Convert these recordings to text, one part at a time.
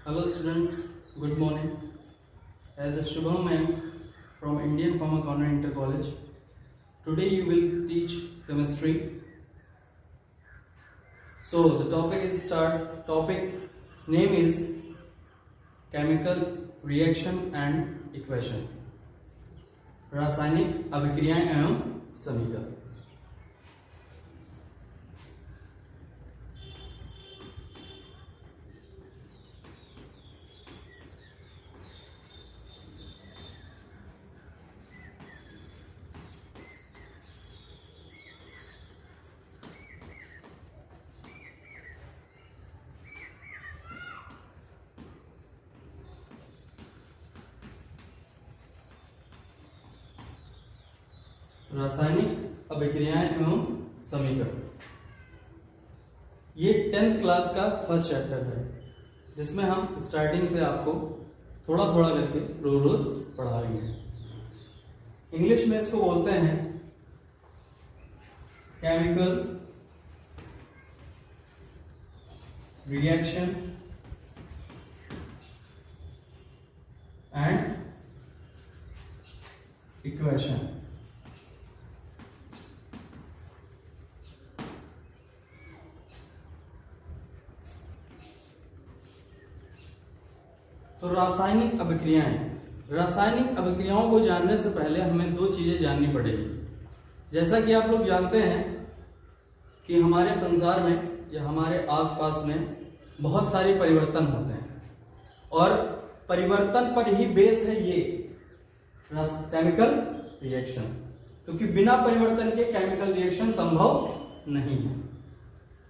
Hello students, good morning. As the Shubham ma'am from Indian Pharma Corner Inter College. Today you will teach chemistry. So the topic name is chemical reaction and equation. रासायनिक अभिक्रियाएं एवं समीकरण। रासायनिक अभिक्रियाएं एवं समीकरण, ये 10th class का फर्स्ट चैप्टर है, जिसमें हम स्टार्टिंग से आपको थोड़ा थोड़ा करके रोज रोज पढ़ाएंगे। इंग्लिश में इसको बोलते हैं केमिकल रिएक्शन एंड इक्वेशन। तो रासायनिक अभिक्रियाओं को जानने से पहले हमें दो चीजें जाननी पड़ेगी। जैसा कि आप लोग जानते हैं कि हमारे संसार में या हमारे आसपास में बहुत सारे परिवर्तन होते हैं और परिवर्तन पर ही बेस है ये केमिकल रिएक्शन, क्योंकि बिना परिवर्तन के केमिकल रिएक्शन संभव नहीं है।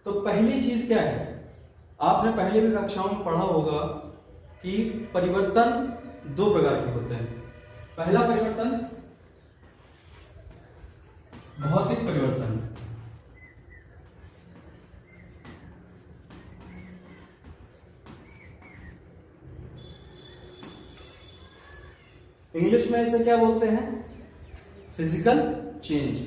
तो पहली चीज क्या है, आपने पहले भी कक्षाओं में पढ़ा होगा कि परिवर्तन दो प्रकार के होते हैं। पहला परिवर्तन भौतिक परिवर्तन, इंग्लिश में इसे क्या बोलते हैं, फिजिकल चेंज।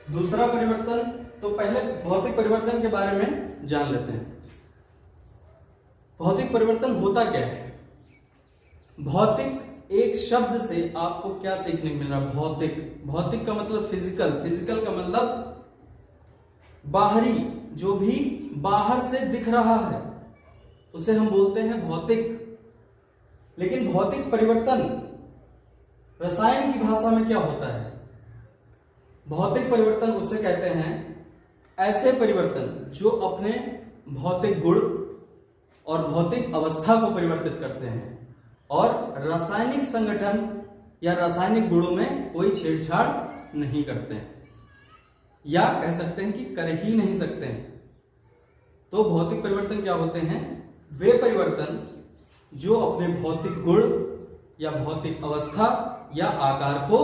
दूसरा परिवर्तन, तो पहले भौतिक परिवर्तन के बारे में जान लेते हैं। भौतिक परिवर्तन होता क्या है? भौतिक एक शब्द से आपको क्या सीखने को मिल रहा है? भौतिक का मतलब फिजिकल का मतलब बाहरी, जो भी बाहर से दिख रहा है उसे हम बोलते हैं भौतिक। लेकिन भौतिक परिवर्तन रसायन की भाषा में क्या होता है? भौतिक परिवर्तन उसे कहते हैं ऐसे परिवर्तन जो अपने भौतिक गुण और भौतिक अवस्था को परिवर्तित करते हैं और रासायनिक संगठन या रासायनिक गुणों में कोई छेड़छाड़ नहीं करते हैं, या कह सकते हैं कि कर ही नहीं सकते हैं। तो भौतिक परिवर्तन क्या होते हैं? वे परिवर्तन जो अपने भौतिक गुण या भौतिक अवस्था या आकार को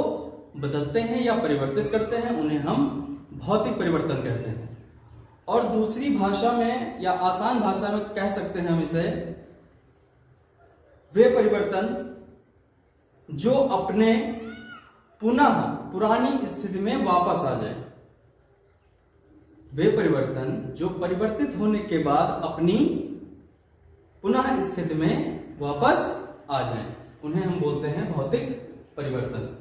बदलते हैं या परिवर्तित करते हैं, उन्हें हम भौतिक परिवर्तन कहते हैं। और दूसरी भाषा में या आसान भाषा में कह सकते हैं हम इसे वे परिवर्तन जो अपने पुनः पुरानी स्थिति में वापस आ जाए। वे परिवर्तन जो परिवर्तित होने के बाद अपनी पुनः स्थिति में वापस आ जाए, उन्हें हम बोलते हैं भौतिक परिवर्तन।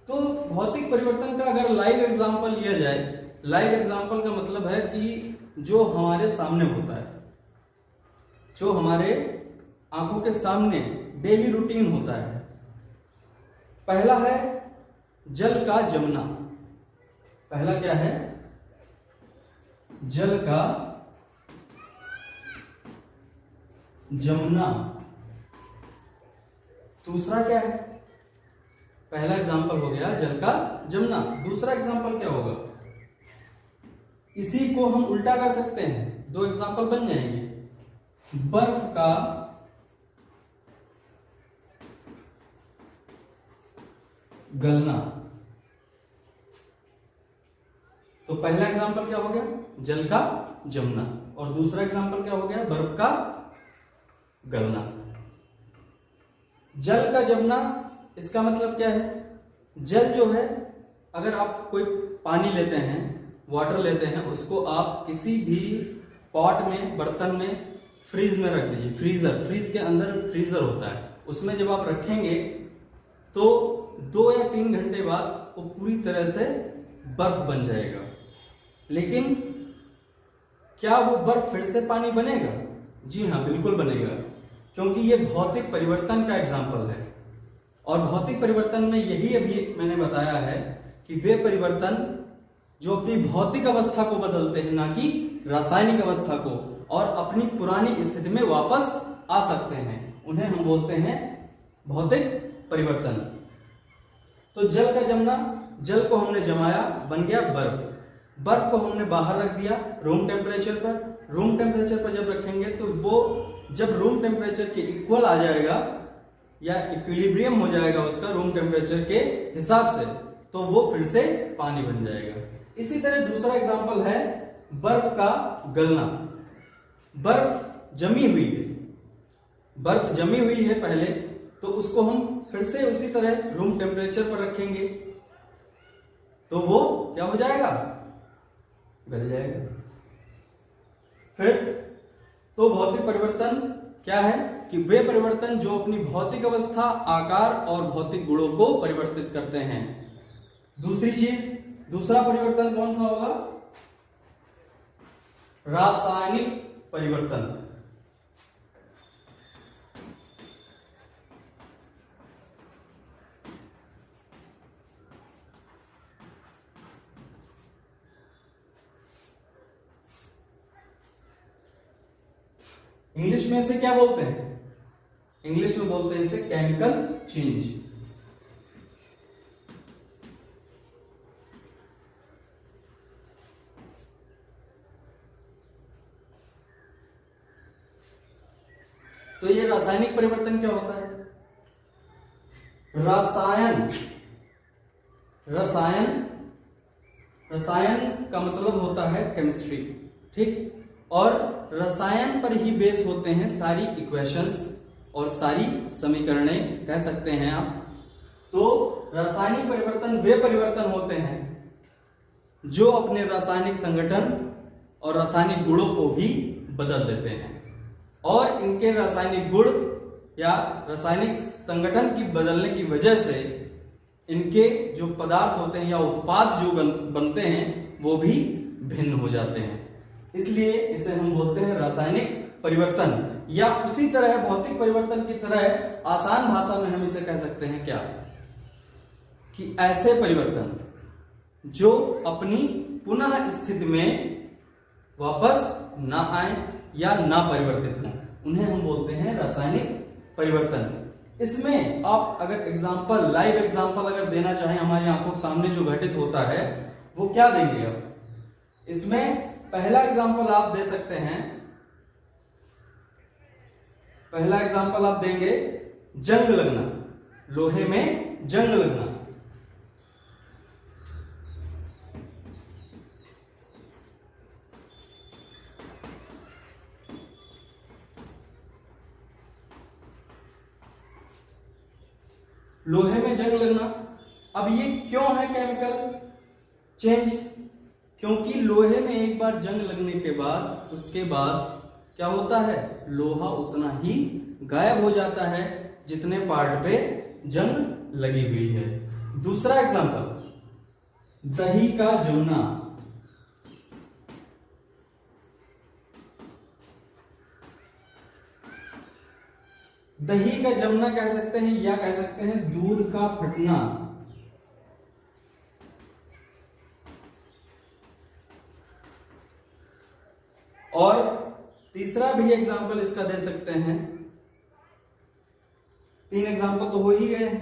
तो भौतिक परिवर्तन का अगर लाइव एग्जांपल लिया जाए, लाइव एग्जांपल का मतलब है कि जो हमारे सामने होता है, जो हमारे आंखों के सामने डेली रूटीन होता है। पहला है जल का जमना। पहला क्या है? जल का जमना। दूसरा क्या है? पहला एग्जांपल हो गया जल का जमना। दूसरा एग्जांपल क्या होगा? इसी को हम उल्टा कर सकते हैं, दो एग्जांपल बन जाएंगे। बर्फ का गलना। तो पहला एग्जांपल क्या हो गया? जल का जमना। और दूसरा एग्जांपल क्या हो गया? बर्फ का गलना। जल का जमना, इसका मतलब क्या है? जल जो है, अगर आप कोई पानी लेते हैं, वाटर लेते हैं, उसको आप किसी भी पॉट में, बर्तन में, फ्रीज में रख दीजिए। फ्रीजर, फ्रीज के अंदर फ्रीजर होता है, उसमें जब आप रखेंगे तो 2 या 3 घंटे बाद वो पूरी तरह से बर्फ बन जाएगा। लेकिन क्या वो बर्फ फिर से पानी बनेगा? जी हाँ, बिल्कुल बनेगा, क्योंकि ये भौतिक परिवर्तन का एग्जाम्पल है। और भौतिक परिवर्तन में यही अभी मैंने बताया है कि वे परिवर्तन जो अपनी भौतिक अवस्था को बदलते हैं, ना कि रासायनिक अवस्था को, और अपनी पुरानी स्थिति में वापस आ सकते हैं, उन्हें हम बोलते हैं भौतिक परिवर्तन। तो जल का जमना, जल को हमने जमाया, बन गया बर्फ। बर्फ को हमने बाहर रख दिया रूम टेम्परेचर पर। रूम टेम्परेचर पर जब रखेंगे तो वो जब रूम टेम्परेचर के इक्वल आ जाएगा या इक्विलिब्रियम हो जाएगा उसका रूम टेम्परेचर के हिसाब से, तो वो फिर से पानी बन जाएगा। इसी तरह दूसरा एग्जांपल है बर्फ का गलना। बर्फ जमी हुई है, बर्फ जमी हुई है पहले, तो उसको हम फिर से उसी तरह रूम टेम्परेचर पर रखेंगे तो वो क्या हो जाएगा? गल जाएगा। फिर तो भौतिक परिवर्तन क्या है कि वे परिवर्तन जो अपनी भौतिक अवस्था, आकार और भौतिक गुणों को परिवर्तित करते हैं। दूसरी चीज, दूसरा परिवर्तन कौन सा होगा? रासायनिक परिवर्तन। इंग्लिश में इसे क्या बोलते हैं? इंग्लिश में बोलते हैं इसे केमिकल चेंज। तो ये रासायनिक परिवर्तन क्या होता है? रसायन, रसायन, रसायन का मतलब होता है केमिस्ट्री, ठीक? और रसायन पर ही बेस होते हैं सारी इक्वेशंस और सारी समीकरणें, कह सकते हैं आप। तो रासायनिक परिवर्तन वे परिवर्तन होते हैं जो अपने रासायनिक संगठन और रासायनिक गुणों को भी बदल देते हैं, और इनके रासायनिक गुण या रासायनिक संगठन की बदलने की वजह से इनके जो पदार्थ होते हैं या उत्पाद जो बनते हैं वो भी भिन्न हो जाते हैं। इसलिए इसे हम बोलते हैं रासायनिक परिवर्तन। या उसी तरह भौतिक परिवर्तन की तरह आसान भाषा में हम इसे कह सकते हैं क्या, कि ऐसे परिवर्तन जो अपनी पुनः स्थिति में वापस ना आए या ना परिवर्तित हों, उन्हें हम बोलते हैं रासायनिक परिवर्तन। इसमें आप अगर एग्जाम्पल, लाइव एग्जाम्पल अगर देना चाहें, हमारी आंखों के सामने जो घटित होता है वो क्या देंगे आप? इसमें पहला एग्जाम्पल आप दे सकते हैं, पहला एग्जाम्पल आप देंगे जंग लगना, लोहे में जंग लगना। लोहे में जंग लगना, अब ये क्यों है केमिकल चेंज? क्योंकि लोहे में एक बार जंग लगने के बाद उसके बाद क्या होता है? लोहा उतना ही गायब हो जाता है जितने पार्ट पे जंग लगी हुई है। दूसरा एग्जांपल, दही का जमना। दही का जमना कह सकते हैं या कह सकते हैं दूध का फटना। और तीसरा भी एग्जाम्पल इसका दे सकते हैं। 3 एग्जाम्पल तो हो ही गए हैं,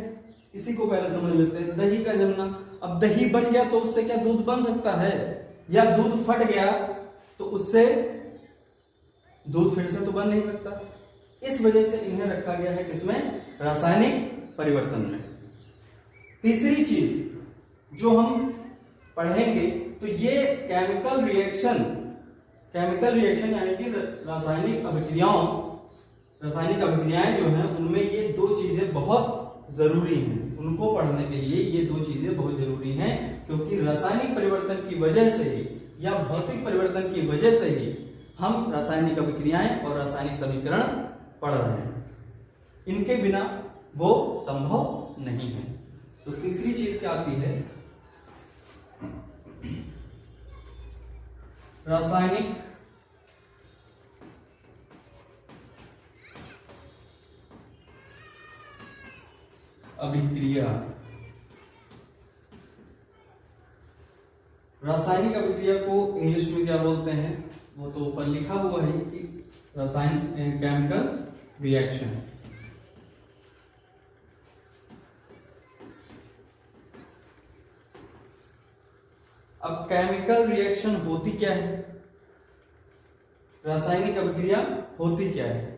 इसी को पहले समझ लेते हैं। दही का जमना, अब दही बन गया तो उससे क्या दूध बन सकता है? या दूध फट गया तो उससे दूध फिर से तो बन नहीं सकता। इस वजह से इन्हें रखा गया है किसमें? रासायनिक परिवर्तन में। तीसरी चीज जो हम पढ़ेंगे तो ये केमिकल रिएक्शन यानी कि रासायनिक अभिक्रियाओं रासायनिक अभिक्रियाएं जो हैं उनमें ये दो चीजें बहुत जरूरी हैं, उनको पढ़ने के लिए ये दो चीजें बहुत जरूरी हैं, क्योंकि रासायनिक परिवर्तन की वजह से ही या भौतिक परिवर्तन की वजह से ही हम रासायनिक अभिक्रियाएं और रासायनिक समीकरण पढ़ रहे हैं। इनके बिना वो संभव नहीं है। तो तीसरी चीज क्या आती है, रासायनिक अभिक्रिया। रासायनिक अभिक्रिया को इंग्लिश में क्या बोलते हैं, वो तो ऊपर लिखा हुआ है कि रासायनिक केमिकल रिएक्शन। अब केमिकल रिएक्शन होती क्या है, रासायनिक अभिक्रिया होती क्या है,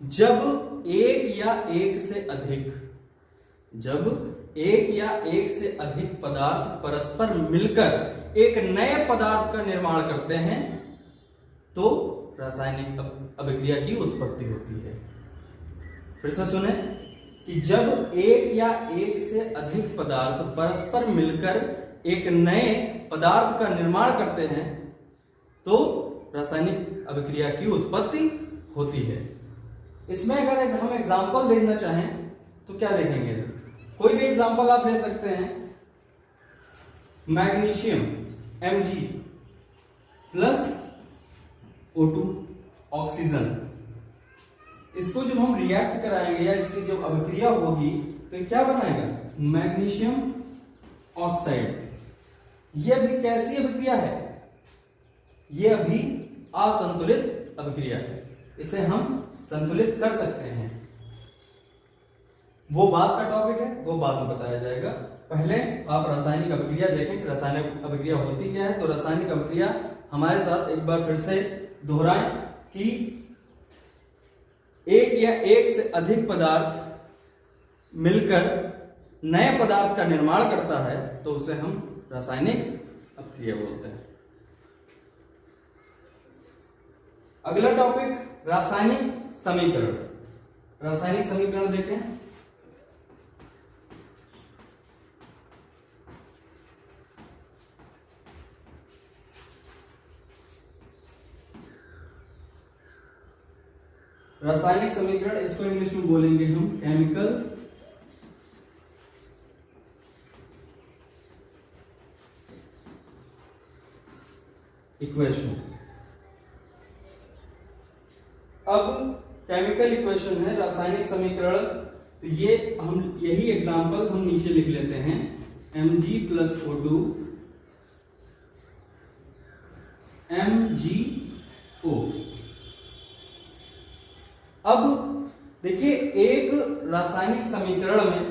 जब एक या एक से अधिक पदार्थ परस्पर मिलकर एक नए पदार्थ का निर्माण करते हैं तो रासायनिक अभिक्रिया की उत्पत्ति होती है। फिर से सुने कि जब एक या एक से अधिक पदार्थ परस्पर मिलकर एक नए पदार्थ का निर्माण करते हैं तो रासायनिक अभिक्रिया की उत्पत्ति होती है। इसमें अगर हम एग्जांपल देखना चाहें तो क्या देखेंगे, कोई भी एग्जांपल आप ले सकते हैं। Magnesium Mg plus O2 oxygen, इसको जब हम रिएक्ट कराएंगे या इसकी जब अभिक्रिया होगी तो क्या बनाएगा, मैग्नीशियम ऑक्साइड। यह भी कैसी अभिक्रिया है, यह अभी असंतुलित अभिक्रिया है, इसे हम संतुलित कर सकते हैं। वो बाद का टॉपिक है, वो बाद में बताया जाएगा। पहले आप रासायनिक अभिक्रिया देखें कि रासायनिक अभिक्रिया होती क्या है। तो रासायनिक अभिक्रिया हमारे साथ एक बार फिर से दोहराएं कि एक या एक से अधिक पदार्थ मिलकर नए पदार्थ का निर्माण करता है तो उसे हम रासायनिक अभिक्रिया बोलते हैं। अगला टॉपिक रासायनिक समीकरण। रासायनिक समीकरण देखें। रासायनिक समीकरण, इसको इंग्लिश में बोलेंगे हम केमिकल इक्वेशन। अब केमिकल इक्वेशन है रासायनिक समीकरण, तो ये हम यही एग्जांपल हम नीचे लिख लेते हैं। Mg plus O2 MgO। अब देखिए एक रासायनिक समीकरण में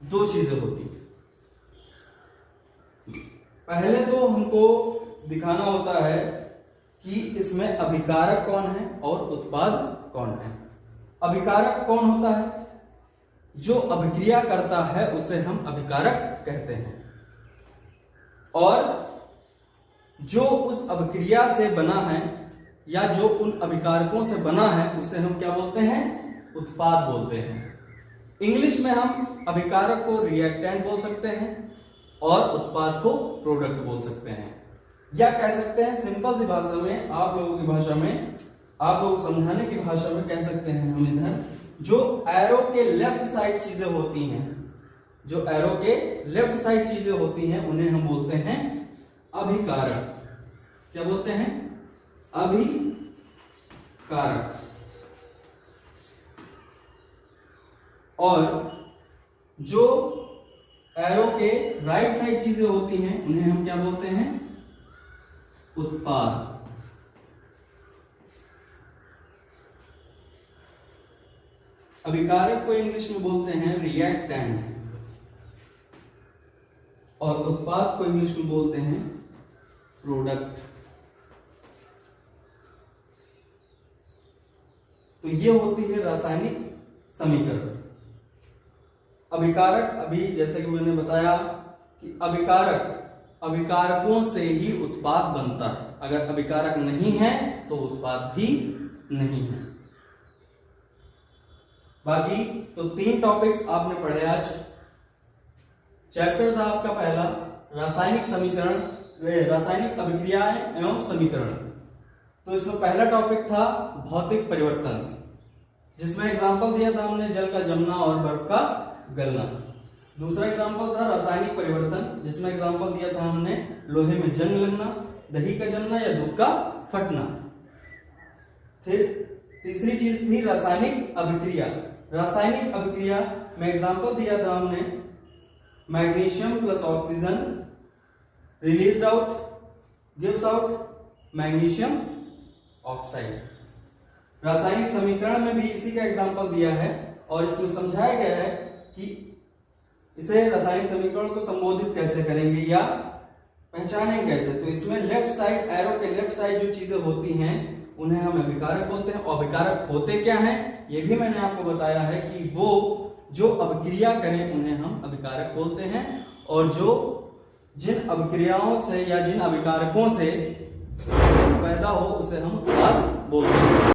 दो चीजें होती हैं। पहले तो हमको दिखाना होता है कि इसमें अभिकारक कौन है और उत्पाद कौन है। अभिकारक कौन होता है, जो अभिक्रिया करता है उसे हम अभिकारक कहते हैं, और जो उस अभिक्रिया से बना है या जो उन अभिकारकों से बना है उसे हम क्या बोलते हैं, उत्पाद बोलते हैं। इंग्लिश में हम अभिकारक को रिएक्टेंट बोल सकते हैं और उत्पाद को प्रोडक्ट बोल सकते हैं, या कह सकते हैं सिंपल सी भाषा में, आप लोगों की भाषा में, आप लोग समझाने की भाषा में कह सकते हैं हम इधर, जो एरो के लेफ्ट साइड चीजें होती हैं, जो एरो के लेफ्ट साइड चीजें होती हैं उन्हें हम बोलते हैं अभिकारक। क्या बोलते हैं, अभिकारक। और जो एरो के राइट साइड चीजें होती हैं उन्हें हम क्या बोलते हैं, उत्पाद। अभिकारक को इंग्लिश में बोलते हैं रिएक्टेंट और उत्पाद को इंग्लिश में बोलते हैं प्रोडक्ट। तो ये होती है रासायनिक समीकरण। अभिकारक, अभी जैसे कि मैंने बताया कि अभिकारकों से ही उत्पाद बनता है। अगर अभिकारक नहीं है तो उत्पाद भी नहीं है। बाकी तो 3 टॉपिक आपने पढ़े आज। चैप्टर था आपका पहला रासायनिक समीकरण, रासायनिक अभिक्रियाएं एवं समीकरण। तो इसमें पहला टॉपिक था भौतिक परिवर्तन, जिसमें एग्जांपल दिया था हमने जल का जमना और बर्फ का गलना। दूसरा एग्जांपल था रासायनिक परिवर्तन, जिसमें एग्जांपल दिया था हमने लोहे में जंग लगना, दही का जमना या दूध का फटना। फिर तीसरी चीज थी रासायनिक अभिक्रिया। रासायनिक अभिक्रिया में एग्जांपल दिया था हमने magnesium plus oxygen released out gives out magnesium oxide. रासायनिक समीकरण में भी इसी का एग्जांपल दिया है और इसमें समझाया गया है कि इसे रासायनिक समीकरण को संबोधित कैसे करेंगे या पहचानेंगे कैसे। तो इसमें लेफ्ट साइड, एरो के लेफ्ट साइड जो चीजें होती हैं उन्हें हम अभिकारक बोलते हैं। और अभिकारक होते क्या हैं ये भी मैंने आपको बताया है कि वो जो अभिक्रिया करें उन्हें हम अभिकारक बोलते हैं, और जो जिन अभिक्रियाओं से या जिन अभिकारकों से पैदा हो उसे हम उत्पाद बोलते हैं।